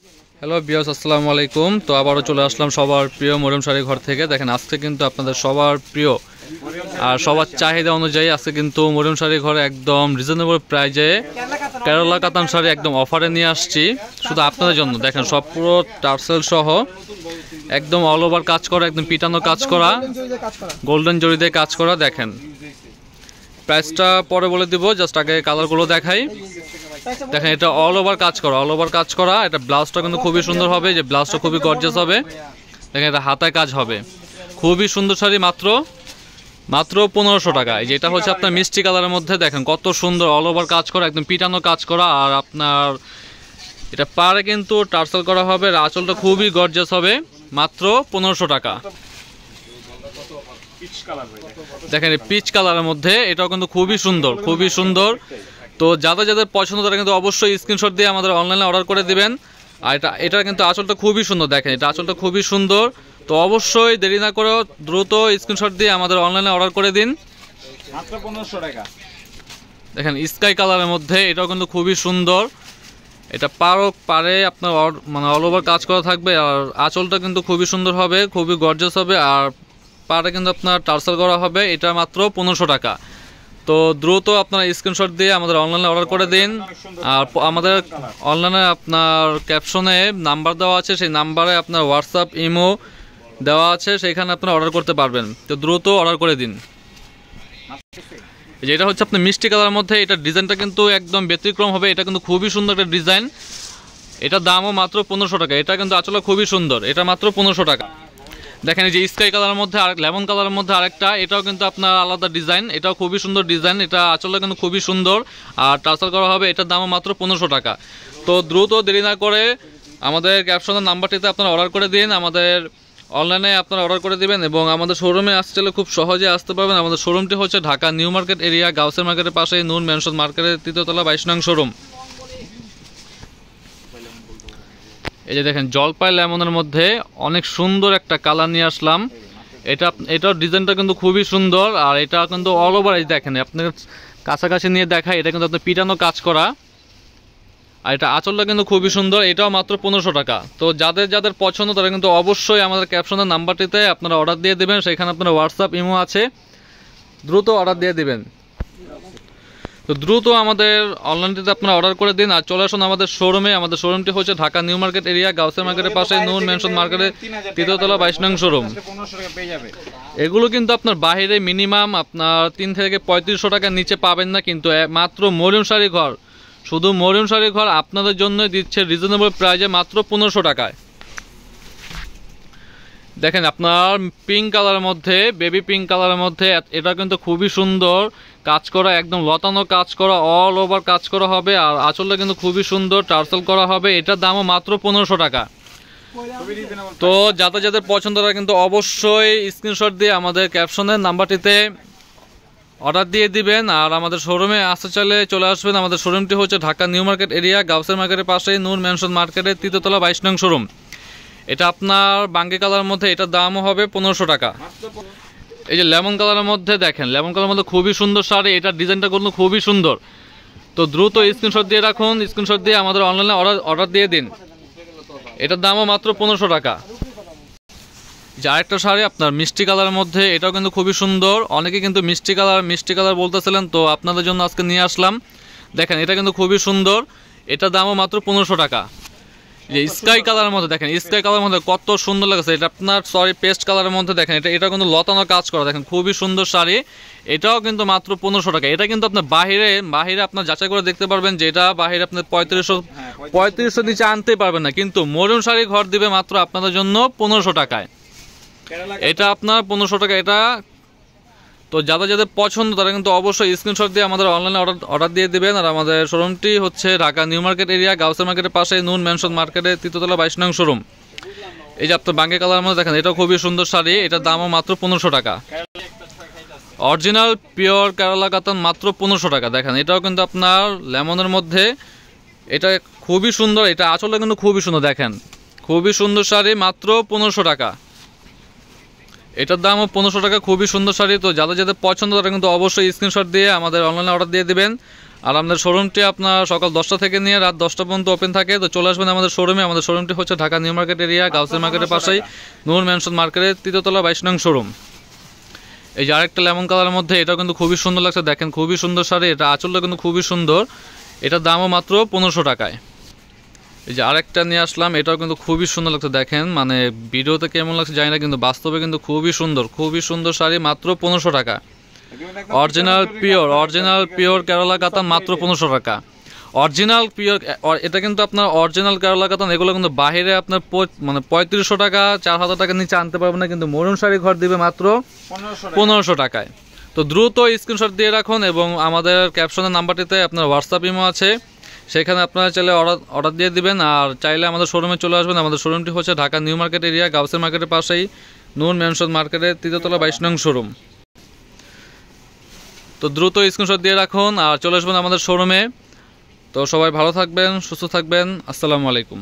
Hello বিয়াস, আসসালামু আলাইকুম। তো আবারও চলে আসলাম সবার প্রিয় মরিয়ম শাড়ি ঘর থেকে। দেখেন আজকে কিন্তু আপনাদের সবার প্রিয় আর সবার চাহিদা অনুযায়ী আজকে কিন্তু মরিয়ম শাড়ি ঘরে একদম রিজনেবল প্রাইজে কেরালা কাতান শাড়ি একদম অফারে নিয়ে আসছি শুধু আপনাদের জন্য। দেখেন সব পুরো টার্সেল সহ একদম অল ওভার কাজ করা, একদম পিটানো কাজ করা, গোল্ডেন জরি দিয়ে কাজ করা। দেখেন প্রাইসটা পরে বলে দিব, জাস্ট আগে কালারগুলো দেখাই। দেখেন এটা অল ওভার কাজ করা, এটা ব্লাউজটা কিন্তু খুবই সুন্দর হবে, যে ব্লাউজটা খুবই গর্জিয়াস হবে। দেখেন এটা হাতায় কাজ হবে, খুবই সুন্দর শাড়ি, মাত্র 1500 টাকা। এই যেটা হচ্ছে আপনার মিষ্টি কালারের মধ্যে, দেখেন কত সুন্দর অল ওভার কাজ করা, একদম পিটানো কাজ করা। আর আপনার এটা পারে কিন্তু টার্সেল করা হবে, আর আঁচলটা খুবই গর্জিয়াস হবে, মাত্র 1500 টাকা। দেখেন পিচ কালারের মধ্যে এটাও কিন্তু খুবই সুন্দর। তো যাদের পছন্দ তারা কিন্তু অবশ্যই স্ক্রিনশট দিয়ে আমাদের অনলাইনে অর্ডার করে দিবেন। আর এটা কিন্তু আঁচলটা খুবই সুন্দর, দেখেন এটা আঁচলটা খুবই সুন্দর। তো অবশ্যই দেরি না করে দ্রুত স্ক্রিনশট দিয়ে আমাদের অনলাইনে অর্ডার করে দিন, মাত্র 1500 টাকা। দেখেন স্কাই কালারের মধ্যে এটাও কিন্তু খুবই সুন্দর। এটা পারে আপনার মানে অল ওভার কাজ করা থাকবে, আর আঁচলটা কিন্তু খুবই সুন্দর হবে, খুবই গর্জিয়াস হবে। আর পারে কিন্তু আপনার টার্সেল করা হবে, এটা মাত্র 1500 টাকা। তো দ্রুত আপনার স্ক্রিনশট দিয়ে আমাদের অনলাইনে অর্ডার করে দিন। আর আমাদের অনলাইনে আপনার ক্যাপশনে নাম্বার দেওয়া আছে, সেই নাম্বারে আপনার হোয়াটসঅ্যাপ ইমো দেওয়া আছে, সেইখানে আপনারা অর্ডার করতে পারবেন। তো দ্রুত অর্ডার করে দিন। যেটা হচ্ছে আপনার মিষ্টি কালারের মধ্যে, এটা ডিজাইনটা কিন্তু একদম ব্যতিক্রম হবে, এটা কিন্তু খুবই সুন্দর একটা ডিজাইন। এটার দামও মাত্র 1500 টাকা। এটা কিন্তু আসলে খুবই সুন্দর, এটা মাত্র 1500 টাকা। দেখেন এই যে স্কাই কালারের মধ্যে আর লেমন কালারের মধ্যে আরেকটা, এটাও কিন্তু আপনার আলাদা ডিজাইন, এটাও খুবই সুন্দর ডিজাইন। এটা আসলে কিন্তু খুবই সুন্দর আর টার্সেল করা হবে, এটার দামও মাত্র 1500 টাকা। তো দ্রুত দেরি না করে আমাদের ক্যাপশনের নাম্বারটিতে আপনারা অর্ডার করে দিন, আমাদের অনলাইনে আপনারা অর্ডার করে দিবেন। এবং আমাদের শোরুমে আসতে চাইলে খুব সহজে আসতে পারবেন। আমাদের শোরুমটি হচ্ছে ঢাকা নিউ মার্কেট এরিয়া, গাউসের মার্কেটের পাশে, নূর মেনশন মার্কেটের 3য় তলা 22 নং শোরুম। এই যে দেখেন জলপাই লেমনের মধ্যে অনেক সুন্দর একটা কালার নিয়ে আসলাম। এটার ডিজাইনটা কিন্তু খুবই সুন্দর, আর এটা কিন্তু অল ওভার, এই দেখেন আপনার কাছাকাছি নিয়ে দেখায়, এটা কিন্তু আপনার পিটানো কাজ করা। আর এটা আঁচলটা কিন্তু খুবই সুন্দর, এটাও মাত্র 1500 টাকা। তো যাদের পছন্দ তারা কিন্তু অবশ্যই আমাদের ক্যাপশনের নাম্বারটিতে আপনারা অর্ডার দিয়ে দেবেন, সেখানে আপনার হোয়াটসঅ্যাপ ইমো আছে, দ্রুত অর্ডার দিয়ে দেবেন। তো দ্রুত আমাদের অনলাইনটিতে আপনারা অর্ডার করে দিন আর চলে আসুন আমাদের শোরুমে। আমাদের শোরুমটি হচ্ছে ঢাকা নিউ মার্কেট এরিয়া, গাউসের মার্কেটের পাশে, নূর মেনশন মার্কেটের 3য় তলা 22 নং শোরুম। এগুলো কিন্তু আপনার বাইরে মিনিমাম আপনার 3 থেকে 3500 টাকার নিচে পাবেন না, কিন্তু মাত্র মরিয়ম শাড়ি ঘর, শুধু মরিয়ম শাড়ি ঘর আপনাদের জন্য দিচ্ছে রিজনেবল প্রাইজে মাত্র 1500 টাকায়। দেখেন আপনার পিঙ্ক কালারের মধ্যে, বেবি পিঙ্ক কালারের মধ্যে, এটা কিন্তু খুবই সুন্দর কাজ করা, একদম লতানো কাজ করা, অল ওভার কাজ করা হবে। আর আঁচলটা কিন্তু খুবই সুন্দর টার্সেল করা হবে, এটার দামও মাত্র 1500 টাকা। তো যাদের পছন্দ তারা কিন্তু অবশ্যই স্ক্রিনশট দিয়ে আমাদের ক্যাপশনের নাম্বারটিতে অর্ডার দিয়ে দিবেন। আর আমাদের শোরুমে আসতে চাইলে চলে আসবেন। আমাদের শোরুমটি হচ্ছে ঢাকা নিউ মার্কেট এরিয়া, গাউসের মার্কেটের পাশে, নূর মেনশন মার্কেটের 3য় তলা 22 নং শোরুম। এটা আপনার বাঙ্গি কালারের মধ্যে, এটার দামও হবে 1500 টাকা। এই যে লেমন কালারের মধ্যে, দেখেন লেমন কালারের মধ্যে খুবই সুন্দর শাড়ি, এটার ডিজাইনটা কিন্তু খুবই সুন্দর। তো দ্রুত স্ক্রিনশট দিয়ে রাখুন, স্ক্রিনশট দিয়ে আমাদের অনলাইনে অর্ডার দিয়ে দিন, এটার দামও মাত্র 1500 টাকা। যে আরেকটা শাড়ি আপনার মিষ্টি কালারের মধ্যে, এটাও কিন্তু খুবই সুন্দর। অনেকে কিন্তু মিষ্টি কালার বলতেছিলেন, তো আপনাদের জন্য আজকে নিয়ে আসলাম। দেখেন এটা কিন্তু খুবই সুন্দর, এটার দামও মাত্র 1500 টাকা। যে স্কাই কালারের মধ্যে, দেখেন স্কাই কালারের মধ্যে কত সুন্দর লাগছে, এটা আপনার পেস্ট কালারের মধ্যে, দেখেন এটা কিন্তু লতানো কাজ করা, দেখেন খুবই সুন্দর শাড়ি, এটাও কিন্তু মাত্র 1500 টাকা। এটা কিন্তু আপনার বাহিরে আপনার যাচাই করে দেখতে পারবেন যে এটা বাহিরে আপনার 3500 নিচে আনতে পারবেন না, কিন্তু মরিয়ম শাড়ি ঘর দিবে মাত্র আপনাদের জন্য 1500 টাকায়। এটা আপনার 1500 টাকা এটা। তো যাদের পছন্দ তারা কিন্তু অবশ্যই স্ক্রিনশট দিয়ে আমাদের অনলাইনে অর্ডার দিয়ে দিবেন। আর আমাদের শোরুমটি হচ্ছে ঢাকা নিউ মার্কেট এরিয়া, গাউসের মার্কেটের পাশে, নূর মেনশন মার্কেটের 3য় তলা 22 নং শোরুম। এই যে আপনার বাঙ্গি কালারের মধ্যে, দেখেন এটাও খুবই সুন্দর শাড়ি, এটার দামও মাত্র 1500 টাকা। অরিজিনাল পিওর কেরালা কাতান, মাত্র 1500 টাকা। দেখেন এটাও কিন্তু আপনার লেমনের মধ্যে, এটা খুবই সুন্দর, এটা আঁচলটা কিন্তু খুবই সুন্দর, দেখেন খুবই সুন্দর শাড়ি, মাত্র 1500 টাকা। এটার দামও 1500 টাকা, খুবই সুন্দর শাড়ি। তো যাদের পছন্দ তারা কিন্তু অবশ্যই স্ক্রিনশট দিয়ে আমাদের অনলাইনে অর্ডার দিয়ে দিবেন। আর আমাদের শোরুমটি আপনার সকাল 10টা থেকে নিয়ে রাত 10টা পর্যন্ত ওপেন থাকে। তো চলে আসবেন আমাদের শোরুমে। আমাদের শোরুমটি হচ্ছে Dhaka new market area, Gausia মার্কেটের পাশেই, নূর ম্যানশন মার্কেটের 3য় তলা 22 নং শোরুম। এই যে আরেকটা লেমন কালারের মধ্যে, এটাও কিন্তু খুবই সুন্দর লাগছে, দেখেন খুবই সুন্দর শাড়ি। এটা আঁচলটা কিন্তু খুবই সুন্দর, এটার দামও মাত্র 1500 টাকায়। এই যে আরেকটা নিয়ে আসলাম, এটাও কিন্তু খুবই সুন্দর লাগছে, দেখেন মানে ভিডিওতে কেমন লাগছে জানি না, কিন্তু বাস্তবে কিন্তু খুবই সুন্দর শাড়ি, মাত্র 1500 টাকা। অরিজিনাল পিওর কেরালা কাতান, মাত্র 1500 টাকা। অরিজিনাল পিওর, এটা কিন্তু আপনার অরিজিনাল কেরালা কাতান। এগুলো কিন্তু বাইরে আপনার মানে 3500 টাকা 4000 টাকা নিচে আনতে পারবেন না, কিন্তু মরুন শাড়ি ঘর দিবে মাত্র 1500 টাকায়। তো দ্রুত স্ক্রিনশট দিয়ে রাখুন, এবং আমাদের ক্যাপশনের নাম্বারটিতে আপনার হোয়াটসঅ্যাপ ইমো আছে, সেখানে আপনারা চাইলে অর্ডার দিয়ে দিবেন। আর চাইলে আমাদের শোরুমে চলে আসবেন। আমাদের শোরুমটি হচ্ছে Dhaka new market area, Gausia মার্কেটের পাশেই, নূর ম্যানশন মার্কেটের 3য় তলা 22 নং শোরুম। তো দ্রুত স্ক্রিনশট দিয়ে রাখুন আর চলে আসবেন আমাদের শোরুমে। তো সবাই ভালো থাকবেন, সুস্থ থাকবেন। আসসালামু আলাইকুম।